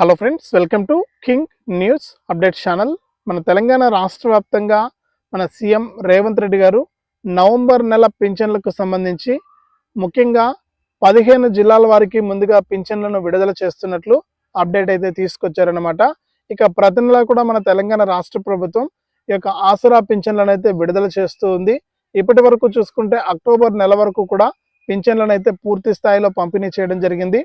Hello friends, welcome to king news update channel. మన తెలంగాణ రాష్ట్ర వ్యాప్తంగా మన సీఎం రేవంత్ రెడ్డి గారు నవంబర్ నెల పింఛన్లకు సంబంధించి ముఖ్యంగా 15 జిల్లాల వారికి ముందుగా పింఛన్లను విడుదల చేస్తున్నట్లు అప్డేట్ అయితే తీసుకొచ్చారనమాట. ఇక ప్రతి నెల కూడా మన తెలంగాణ రాష్ట్ర ప్రభుత్వం ఈ యొక్క ఆసరా పింఛన్లను అయితే విడుదల చేస్తూ ఉంది. ఇప్పటి వరకు చూసుకుంటే అక్టోబర్ నెల వరకు కూడా పింఛన్లను అయితే పూర్తి స్థాయిలో పంపిణీ చేయడం జరిగింది.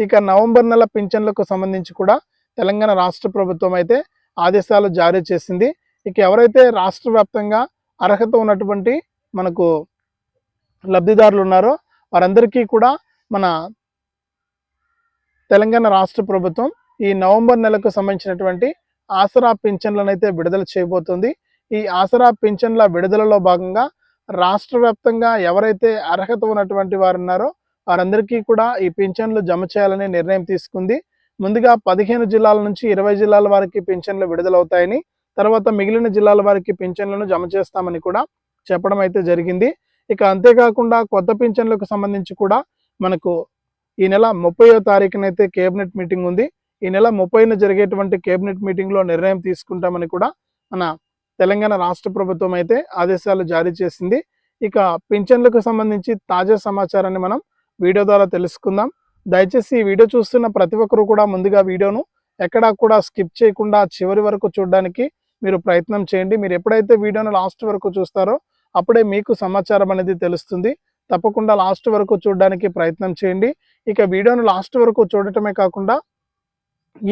ఇక నవంబర్ నెల పింఛన్లకు సంబంధించి కూడా తెలంగాణ రాష్ట్ర ప్రభుత్వం అయితే ఆదేశాలు జారీ చేసింది. ఇక ఎవరైతే రాష్ట్ర వ్యాప్తంగా అర్హత ఉన్నటువంటి మనకు లబ్ధిదారులు ఉన్నారో వారందరికీ కూడా మన తెలంగాణ రాష్ట్ర ప్రభుత్వం ఈ నవంబర్ నెలకు సంబంధించినటువంటి ఆసరా పింఛన్లను అయితే విడుదల చేయబోతుంది. ఈ ఆసరా పింఛన్ల విడుదలలో భాగంగా రాష్ట్ర వ్యాప్తంగా ఎవరైతే అర్హత ఉన్నటువంటి వారు ఉన్నారో వారందరికీ కూడా ఈ పింఛన్లు జమ చేయాలనే నిర్ణయం తీసుకుంది. ముందుగా 15 జిల్లాల నుంచి 20 జిల్లాల వారికి పింఛన్లు విడుదలవుతాయని, తర్వాత మిగిలిన జిల్లాల వారికి పింఛన్లను జమ చేస్తామని కూడా చెప్పడం అయితే జరిగింది. ఇక అంతేకాకుండా కొత్త పింఛన్లకు సంబంధించి కూడా మనకు ఈ నెల 30వ తారీఖునైతే కేబినెట్ మీటింగ్ ఉంది. ఈ నెల 30న జరిగేటువంటి కేబినెట్ మీటింగ్లో నిర్ణయం తీసుకుంటామని కూడా మన తెలంగాణ రాష్ట్ర ప్రభుత్వం అయితే ఆదేశాలు జారీ చేసింది. ఇక పింఛన్లకు సంబంధించి తాజా సమాచారాన్ని మనం వీడియో ద్వారా తెలుసుకుందాం. దయచేసి ఈ వీడియో చూస్తున్న ప్రతి ఒక్కరు కూడా ముందుగా వీడియోను ఎక్కడా కూడా స్కిప్ చేయకుండా చివరి వరకు చూడడానికి మీరు ప్రయత్నం చేయండి. మీరు ఎప్పుడైతే వీడియోను లాస్ట్ వరకు చూస్తారో అప్పుడే మీకు సమాచారం అనేది తెలుస్తుంది. తప్పకుండా లాస్ట్ వరకు చూడడానికి ప్రయత్నం చేయండి. ఇక వీడియోను లాస్ట్ వరకు చూడటమే కాకుండా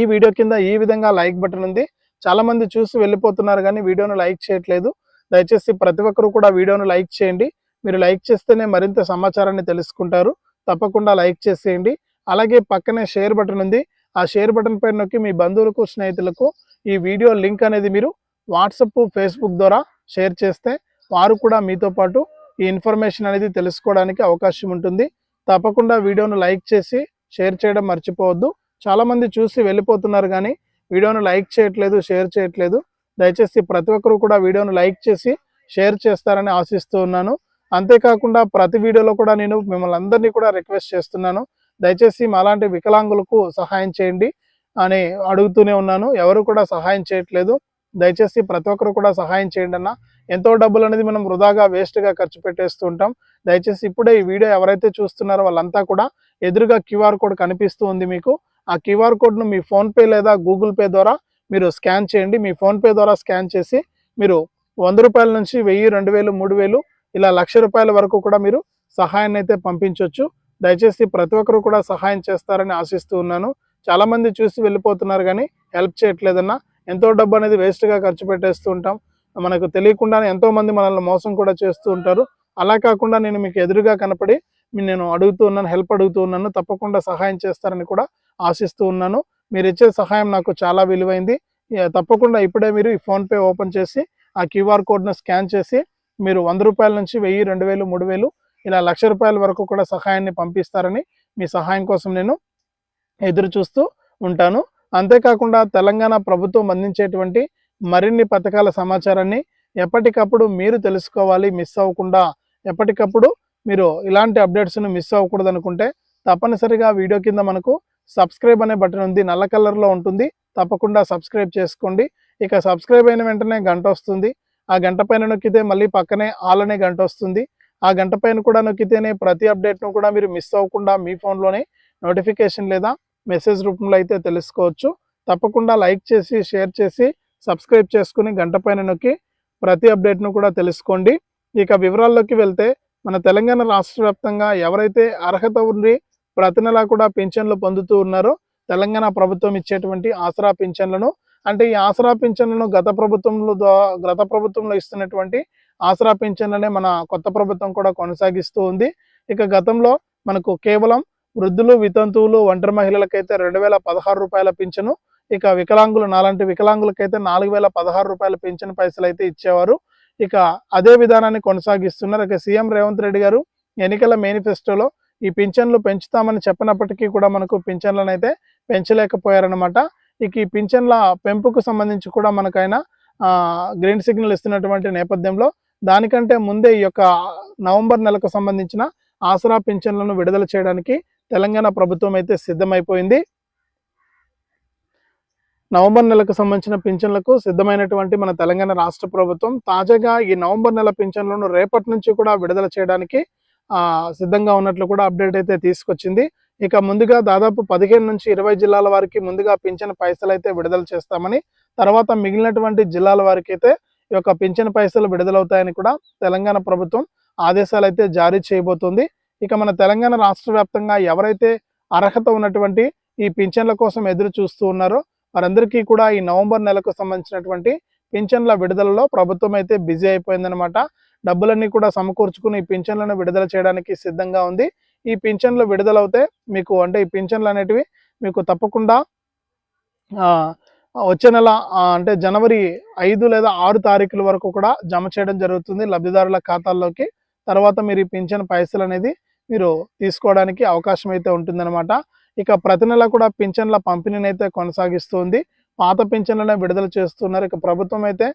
ఈ వీడియో కింద ఈ విధంగా లైక్ బటన్ ఉంది. చాలా మంది చూసి వెళ్ళిపోతున్నారు కానీ వీడియోను లైక్ చేయట్లేదు. దయచేసి ప్రతి ఒక్కరు కూడా వీడియోను లైక్ చేయండి. మీరు లైక్ చేస్తేనే మరింత సమాచారాన్ని తెలుసుకుంటారు. తప్పకుండా లైక్ చేసేయండి. అలాగే పక్కనే షేర్ బటన్ ఉంది. ఆ షేర్ బటన్ పైన నొక్కి మీ బంధువులకు, స్నేహితులకు ఈ వీడియో లింక్ అనేది మీరు వాట్సాప్, ఫేస్బుక్ ద్వారా షేర్ చేస్తే వారు కూడా మీతో పాటు ఈ ఇన్ఫర్మేషన్ అనేది తెలుసుకోవడానికి అవకాశం ఉంటుంది. తప్పకుండా వీడియోను లైక్ చేసి షేర్ చేయడం మర్చిపోవద్దు. చాలామంది చూసి వెళ్ళిపోతున్నారు కానీ వీడియోను లైక్ చేయట్లేదు, షేర్ చేయట్లేదు. దయచేసి ప్రతి ఒక్కరు కూడా వీడియోను లైక్ చేసి షేర్ చేస్తారని ఆశిస్తూ ఉన్నాను. అంతేకాకుండా ప్రతి వీడియోలో కూడా నేను మిమ్మల్ని అందరినీ కూడా రిక్వెస్ట్ చేస్తున్నాను, దయచేసి మాలాంటి వికలాంగులకు సహాయం చేయండి అని అడుగుతూనే ఉన్నాను. ఎవరు కూడా సహాయం చేయట్లేదు. దయచేసి ప్రతి ఒక్కరు కూడా సహాయం చేయండి అన్న. ఎంతో డబ్బులు అనేది మనం వృధాగా వేస్ట్గా ఖర్చు పెట్టేస్తూ ఉంటాం. దయచేసి ఇప్పుడే ఈ వీడియో ఎవరైతే చూస్తున్నారో వాళ్ళంతా కూడా ఎదురుగా క్యూఆర్ కోడ్ కనిపిస్తూ ఉంది మీకు. ఆ క్యూఆర్ కోడ్ను మీ ఫోన్పే లేదా గూగుల్ పే ద్వారా మీరు స్కాన్ చేయండి. మీ ఫోన్పే ద్వారా స్కాన్ చేసి మీరు 100 రూపాయల నుంచి 1000, 2000, 3000 ఇలా 1,00,000 రూపాయల వరకు కూడా మీరు సహాయాన్ని అయితే పంపించవచ్చు. దయచేసి ప్రతి ఒక్కరు కూడా సహాయం చేస్తారని ఆశిస్తూ ఉన్నాను. చాలామంది చూసి వెళ్ళిపోతున్నారు కానీ హెల్ప్ చేయట్లేదన్నా. ఎంతో డబ్బు అనేది వేస్ట్గా ఖర్చు పెట్టేస్తూ ఉంటాం. మనకు తెలియకుండానే ఎంతోమంది మనల్ని మోసం కూడా చేస్తూ ఉంటారు. అలా కాకుండా నేను మీకు ఎదురుగా కనపడి నేను అడుగుతూ ఉన్నాను, హెల్ప్ అడుగుతూ ఉన్నాను. తప్పకుండా సహాయం చేస్తారని కూడా ఆశిస్తూ ఉన్నాను. మీరు ఇచ్చే సహాయం నాకు చాలా విలువైంది. తప్పకుండా ఇప్పుడే మీరు ఈ ఫోన్పే ఓపెన్ చేసి ఆ క్యూఆర్ కోడ్ను స్కాన్ చేసి మీరు 100 రూపాయల నుంచి 1000, 2000, 3000 ఇలా 1,00,000 రూపాయల వరకు కూడా సహాయాన్ని పంపిస్తారని మీ సహాయం కోసం నేను ఎదురు చూస్తూ ఉంటాను. అంతేకాకుండా తెలంగాణ ప్రభుత్వం అందించేటువంటి మరిన్ని పథకాల సమాచారాన్ని ఎప్పటికప్పుడు మీరు తెలుసుకోవాలి, మిస్ అవ్వకుండా. ఎప్పటికప్పుడు మీరు ఇలాంటి అప్డేట్స్ను మిస్ అవ్వకూడదు అనుకుంటే తప్పనిసరిగా వీడియో కింద మనకు సబ్స్క్రైబ్ అనే బటన్ ఉంది, నల్ల కలర్లో ఉంటుంది. తప్పకుండా సబ్స్క్రైబ్ చేసుకోండి. ఇక సబ్స్క్రైబ్ అయిన వెంటనే గంట వస్తుంది. ఆ గంట పైన నొక్కితే మళ్ళీ పక్కనే ఆల్ అనే గంట వస్తుంది. ఆ గంట పైన కూడా నొక్కితేనే ప్రతి అప్డేట్ను కూడా మీరు మిస్ అవ్వకుండా మీ ఫోన్లోనే నోటిఫికేషన్ లేదా మెసేజ్ రూపంలో అయితే తెలుసుకోవచ్చు. తప్పకుండా లైక్ చేసి, షేర్ చేసి, సబ్స్క్రైబ్ చేసుకుని గంట పైన నొక్కి ప్రతి అప్డేట్ను కూడా తెలుసుకోండి. ఇక వివరాల్లోకి వెళ్తే మన తెలంగాణ రాష్ట్ర వ్యాప్తంగా ఎవరైతే అర్హత ఉండి ప్రతి నెలా కూడా పింఛన్లు పొందుతూ ఉన్నారో తెలంగాణ ప్రభుత్వం ఇచ్చేటువంటి ఆసరా పింఛన్లను, అంటే ఈ ఆసరా పింఛన్లను గత ప్రభుత్వంలో ఇస్తున్నటువంటి ఆసరా పింఛన్లనే మన కొత్త ప్రభుత్వం కూడా కొనసాగిస్తూ ఉంది. ఇక గతంలో మనకు కేవలం వృద్ధులు, వితంతువులు, ఒంటరి మహిళలకైతే 2016 రూపాయల పింఛను, ఇక వికలాంగులు నాలాంటి వికలాంగులకైతే 4016 రూపాయల పింఛను పైసలు అయితే ఇచ్చేవారు. ఇక అదే విధానాన్ని కొనసాగిస్తున్నారు. ఇక సీఎం రేవంత్ రెడ్డి గారు ఎన్నికల మేనిఫెస్టోలో ఈ పింఛన్లు పెంచుతామని చెప్పినప్పటికీ కూడా మనకు పింఛన్లను అయితే పెంచలేకపోయారనమాట. ఇక ఈ పింఛన్ల పెంపుకు సంబంధించి కూడా మనకైనా గ్రీన్ సిగ్నల్ ఇస్తున్నటువంటి నేపథ్యంలో దానికంటే ముందే ఈ యొక్క నవంబర్ నెలకు సంబంధించిన ఆసరా పింఛన్లను విడుదల చేయడానికి తెలంగాణ ప్రభుత్వం అయితే సిద్ధమైపోయింది. నవంబర్ నెలకు సంబంధించిన పింఛన్లకు సిద్ధమైనటువంటి మన తెలంగాణ రాష్ట్ర ప్రభుత్వం తాజాగా ఈ నవంబర్ నెల పింఛన్లను రేపటి నుంచి కూడా విడుదల చేయడానికి సిద్ధంగా ఉన్నట్లు కూడా అప్డేట్ అయితే తీసుకొచ్చింది. ఇక ముందుగా దాదాపు 15 నుంచి 20 జిల్లాల వారికి ముందుగా పింఛన్ పైసలు అయితే విడుదల చేస్తామని, తర్వాత మిగిలినటువంటి జిల్లాల వారికి అయితే ఈ యొక్క పింఛన్ పైసలు విడుదలవుతాయని కూడా తెలంగాణ ప్రభుత్వం ఆదేశాలు అయితే జారీ చేయబోతుంది. ఇక మన తెలంగాణ రాష్ట్ర వ్యాప్తంగా ఎవరైతే అర్హత ఉన్నటువంటి ఈ పింఛన్ల కోసం ఎదురు చూస్తూ ఉన్నారో వారందరికీ కూడా ఈ నవంబర్ నెలకు సంబంధించినటువంటి పింఛన్ల విడుదలలో ప్రభుత్వం అయితే బిజీ అయిపోయిందనమాట. డబ్బులన్నీ కూడా సమకూర్చుకుని ఈ పింఛన్లను విడుదల చేయడానికి సిద్ధంగా ఉంది. ఈ పింఛన్లు విడుదలవుతే మీకు అంటే ఈ పింఛన్లు అనేటివి మీకు తప్పకుండా వచ్చే నెల అంటే జనవరి 5 లేదా 6 తారీఖుల వరకు కూడా జమ చేయడం జరుగుతుంది లబ్ధిదారుల ఖాతాల్లోకి. తర్వాత మీరు ఈ పింఛన్ పైసలు అనేది మీరు తీసుకోవడానికి అవకాశం అయితే ఉంటుందన్నమాట. ఇక ప్రతి నెల కూడా పింఛన్ల పంపిణీని అయితే కొనసాగిస్తుంది. పాత పింఛన్లనే విడుదల చేస్తున్నారు. ఇక ప్రభుత్వం అయితే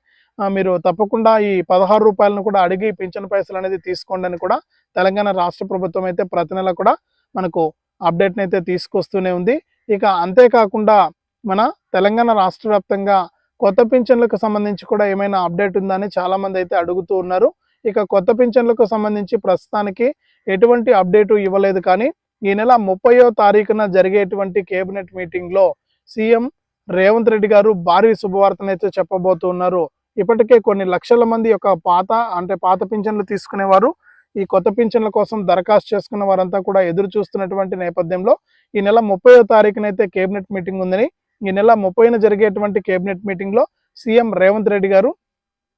మీరు తప్పకుండా ఈ 16 రూపాయలను కూడా అడిగి పింఛన్ పైసలు అనేది తీసుకోండి అని కూడా తెలంగాణ రాష్ట్ర ప్రభుత్వం అయితే ప్రతి నెల కూడా మనకు అప్డేట్ని అయితే తీసుకొస్తూనే ఉంది. ఇక అంతేకాకుండా మన తెలంగాణ రాష్ట్ర వ్యాప్తంగా కొత్త పింఛన్లకు సంబంధించి కూడా ఏమైనా అప్డేట్ ఉందా అని చాలా మంది అయితే అడుగుతూ ఉన్నారు. ఇక కొత్త పింఛన్లకు సంబంధించి ప్రస్తుతానికి ఎటువంటి అప్డేటు ఇవ్వలేదు. కానీ ఈ నెల 30వ తారీఖున జరిగేటువంటి కేబినెట్ మీటింగ్లో సీఎం రేవంత్ రెడ్డి గారు భారీ శుభవార్తనైతే చెప్పబోతున్నారు. ఇప్పటికే కొన్ని లక్షల మంది యొక్క పాత పింఛన్లు తీసుకునేవారు ఈ కొత్త పింఛన్ల కోసం దరఖాస్తు చేసుకున్న వారంతా కూడా ఎదురు చూస్తున్నటువంటి నేపథ్యంలో ఈ నెల 30వ తారీఖునైతే కేబినెట్ మీటింగ్ ఉందని, ఈ నెల 30న జరిగేటువంటి కేబినెట్ మీటింగ్లో సీఎం రేవంత్ రెడ్డి గారు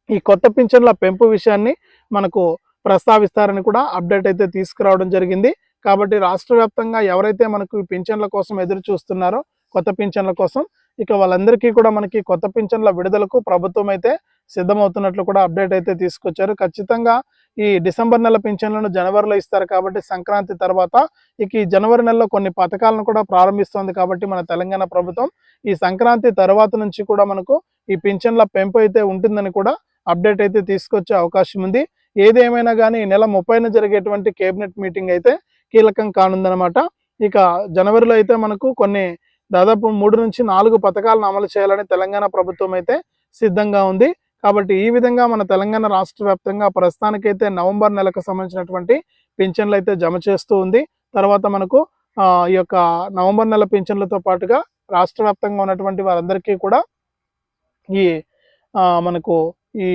ఈ కొత్త పింఛన్ల పెంపు విషయాన్ని మనకు ప్రస్తావిస్తారని కూడా అప్డేట్ అయితే తీసుకురావడం జరిగింది. కాబట్టి రాష్ట్ర వ్యాప్తంగా ఎవరైతే మనకు ఈ పింఛన్ల కోసం ఎదురు చూస్తున్నారో కొత్త పింఛన్ల కోసం, ఇక వాళ్ళందరికీ కూడా మనకి కొత్త పింఛన్ల విడుదలకు ప్రభుత్వం అయితే సిద్ధమవుతున్నట్లు కూడా అప్డేట్ అయితే తీసుకొచ్చారు. ఖచ్చితంగా ఈ డిసెంబర్ నెల పింఛన్లను జనవరిలో ఇస్తారు కాబట్టి సంక్రాంతి తర్వాత ఇక ఈ జనవరి నెలలో కొన్ని పథకాలను కూడా ప్రారంభిస్తోంది. కాబట్టి మన తెలంగాణ ప్రభుత్వం ఈ సంక్రాంతి తర్వాత నుంచి కూడా మనకు ఈ పింఛన్ల పెంపు అయితే ఉంటుందని కూడా అప్డేట్ అయితే తీసుకొచ్చే అవకాశం ఉంది. ఏదేమైనా కానీ ఈ నెల 30న జరిగేటువంటి కేబినెట్ మీటింగ్ అయితే కీలకం కానుందనమాట. ఇక జనవరిలో అయితే మనకు కొన్ని దాదాపు 3 నుంచి 4 పథకాలను అమలు చేయాలని తెలంగాణ ప్రభుత్వం అయితే సిద్ధంగా ఉంది. కాబట్టి ఈ విధంగా మన తెలంగాణ రాష్ట్ర వ్యాప్తంగా ప్రస్తుతానికైతే నవంబర్ నెలకు సంబంధించినటువంటి పింఛన్లు అయితే జమ చేస్తూ ఉంది. తర్వాత మనకు ఈ యొక్క నవంబర్ నెల పింఛన్లతో పాటుగా రాష్ట్ర వ్యాప్తంగా ఉన్నటువంటి వారందరికీ కూడా ఈ మనకు ఈ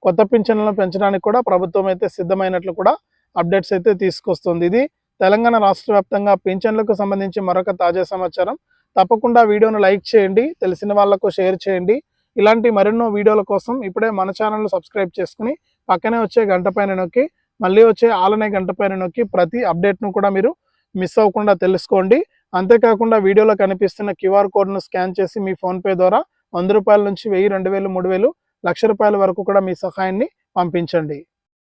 కొత్త పింఛన్లను పెంచడానికి కూడా ప్రభుత్వం అయితే సిద్ధమైనట్లు కూడా అప్డేట్స్ అయితే తీసుకొస్తుంది. ఇది తెలంగాణ రాష్ట్ర వ్యాప్తంగా పింఛన్లకు సంబంధించి మరొక తాజా సమాచారం. తప్పకుండా వీడియోను లైక్ చేయండి, తెలిసిన వాళ్ళకు షేర్ చేయండి. ఇలాంటి మరెన్నో వీడియోల కోసం ఇప్పుడే మన ఛానల్ను సబ్స్క్రైబ్ చేసుకుని పక్కనే వచ్చే గంట పైన నొక్కి మళ్ళీ వచ్చే ఆలనే గంట పైన నొక్కి ప్రతి అప్డేట్ను కూడా మీరు మిస్ అవ్వకుండా తెలుసుకోండి. అంతేకాకుండా వీడియోలో కనిపిస్తున్న క్యూఆర్ కోడ్ను స్కాన్ చేసి మీ ఫోన్పే ద్వారా 100 రూపాయల నుంచి 1000, 2000, 3000, 1,00,000 రూపాయల వరకు కూడా మీ సహాయాన్ని పంపించండి.